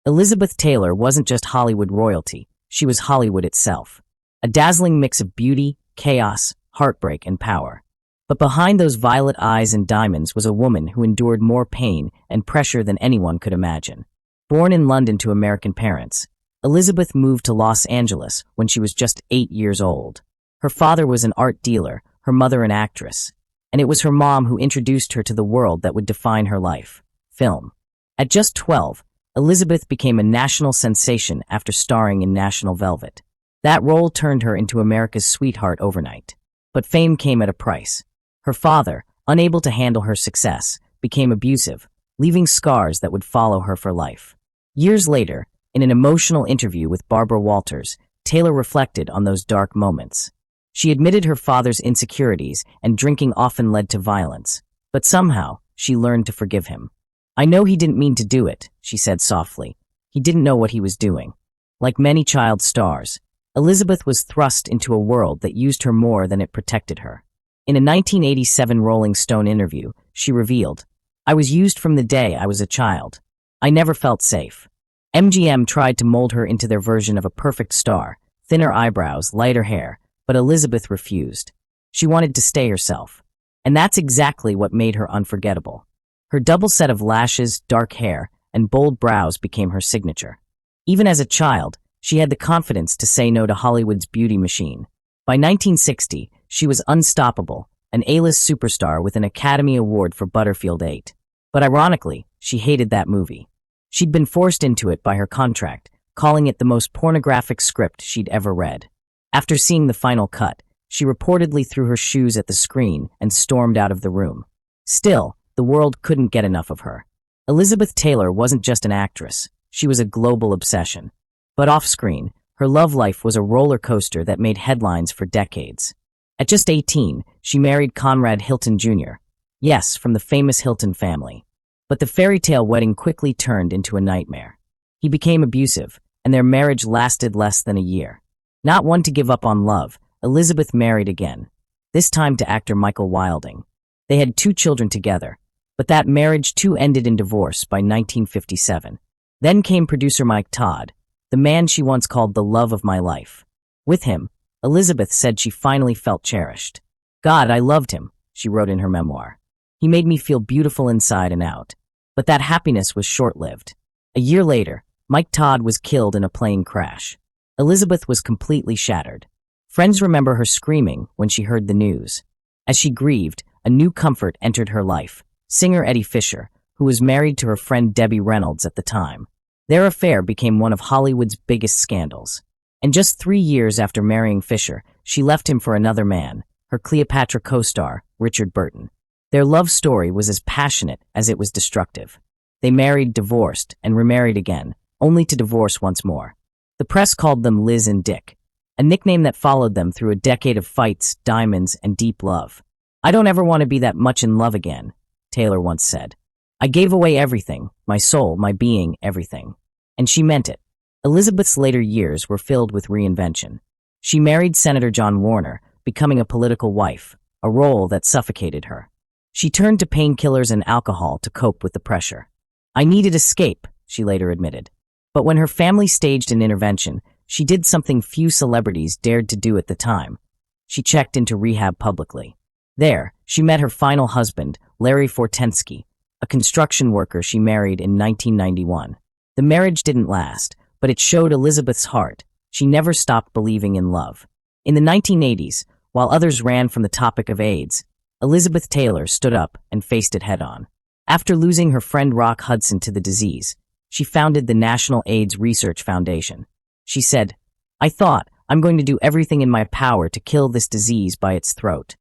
Elizabeth Taylor wasn't just Hollywood royalty, she was Hollywood itself. A dazzling mix of beauty, chaos, heartbreak, and power. But behind those violet eyes and diamonds was a woman who endured more pain and pressure than anyone could imagine. Born in London to American parents, Elizabeth moved to Los Angeles when she was just 8 years old. Her father was an art dealer, her mother an actress, and it was her mom who introduced her to the world that would define her life: film. At just 12, Elizabeth became a national sensation after starring in National Velvet. That role turned her into America's sweetheart overnight. But fame came at a price. Her father, unable to handle her success, became abusive, leaving scars that would follow her for life. Years later, in an emotional interview with Barbara Walters, Taylor reflected on those dark moments. She admitted her father's insecurities and drinking often led to violence, but somehow she learned to forgive him. "I know he didn't mean to do it," she said softly. "He didn't know what he was doing." Like many child stars, Elizabeth was thrust into a world that used her more than it protected her. In a 1987 Rolling Stone interview, she revealed, "I was used from the day I was a child. I never felt safe." MGM tried to mold her into their version of a perfect star, thinner eyebrows, lighter hair, but Elizabeth refused. She wanted to stay herself. And that's exactly what made her unforgettable. Her double set of lashes, dark hair, and bold brows became her signature. Even as a child, she had the confidence to say no to Hollywood's beauty machine. By 1960, she was unstoppable, an A-list superstar with an Academy Award for Butterfield 8. But ironically, she hated that movie. She'd been forced into it by her contract, calling it the most pornographic script she'd ever read. After seeing the final cut, she reportedly threw her shoes at the screen and stormed out of the room. Still, the world couldn't get enough of her. Elizabeth Taylor wasn't just an actress, she was a global obsession. But off-screen, her love life was a roller coaster that made headlines for decades. At just 18, she married Conrad Hilton Jr., yes, from the famous Hilton family. But the fairy tale wedding quickly turned into a nightmare. He became abusive, and their marriage lasted less than a year. Not one to give up on love, Elizabeth married again, this time to actor Michael Wilding. They had 2 children together, but that marriage too ended in divorce by 1957. Then came producer Mike Todd, the man she once called the love of my life. With him, Elizabeth said she finally felt cherished. "God, I loved him," she wrote in her memoir. "He made me feel beautiful inside and out." But that happiness was short-lived. A year later, Mike Todd was killed in a plane crash. Elizabeth was completely shattered. Friends remember her screaming when she heard the news. As she grieved, a new comfort entered her life: singer Eddie Fisher, who was married to her friend Debbie Reynolds at the time. Their affair became one of Hollywood's biggest scandals. And just 3 years after marrying Fisher, she left him for another man, her Cleopatra co-star, Richard Burton. Their love story was as passionate as it was destructive. They married, divorced, and remarried again, only to divorce once more. The press called them Liz and Dick, a nickname that followed them through a decade of fights, diamonds, and deep love. "I don't ever want to be that much in love again," Taylor once said. "I gave away everything, my soul, my being, everything." And she meant it. Elizabeth's later years were filled with reinvention. She married Senator John Warner, becoming a political wife, a role that suffocated her. She turned to painkillers and alcohol to cope with the pressure. "I needed escape," she later admitted. But when her family staged an intervention, she did something few celebrities dared to do at the time. She checked into rehab publicly. There, she met her final husband, Larry Fortensky, a construction worker she married in 1991. The marriage didn't last, but it showed Elizabeth's heart. She never stopped believing in love. In the 1980s, while others ran from the topic of AIDS, Elizabeth Taylor stood up and faced it head-on. After losing her friend Rock Hudson to the disease, she founded the National AIDS Research Foundation. She said, "I thought, I'm going to do everything in my power to kill this disease by its throat."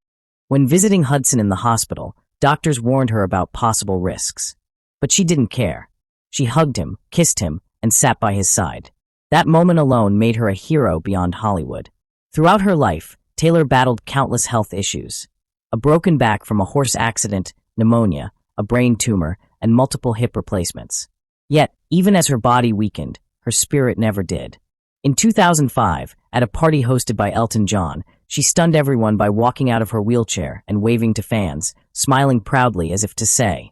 When visiting Hudson in the hospital, doctors warned her about possible risks. But she didn't care. She hugged him, kissed him, and sat by his side. That moment alone made her a hero beyond Hollywood. Throughout her life, Taylor battled countless health issues. A broken back from a horse accident, pneumonia, a brain tumor, and multiple hip replacements. Yet, even as her body weakened, her spirit never did. In 2005, at a party hosted by Elton John, she stunned everyone by walking out of her wheelchair and waving to fans, smiling proudly as if to say,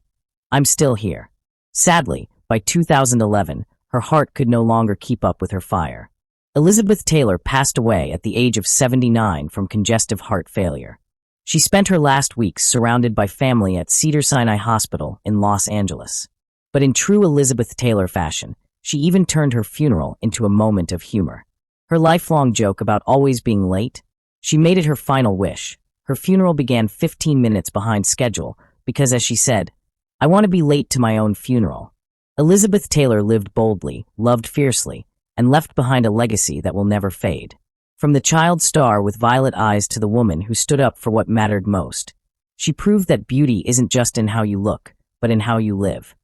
"I'm still here." Sadly, by 2011, Her heart could no longer keep up with her fire. Elizabeth Taylor passed away at the age of 79 from congestive heart failure. She spent her last weeks surrounded by family at Cedars-Sinai Hospital in Los Angeles. But in true Elizabeth Taylor fashion, she even turned her funeral into a moment of humor. Her lifelong joke about always being late, she made it her final wish. Her funeral began 15 minutes behind schedule because, as she said, "I want to be late to my own funeral." Elizabeth Taylor lived boldly, loved fiercely, and left behind a legacy that will never fade. From the child star with violet eyes to the woman who stood up for what mattered most, she proved that beauty isn't just in how you look, but in how you live.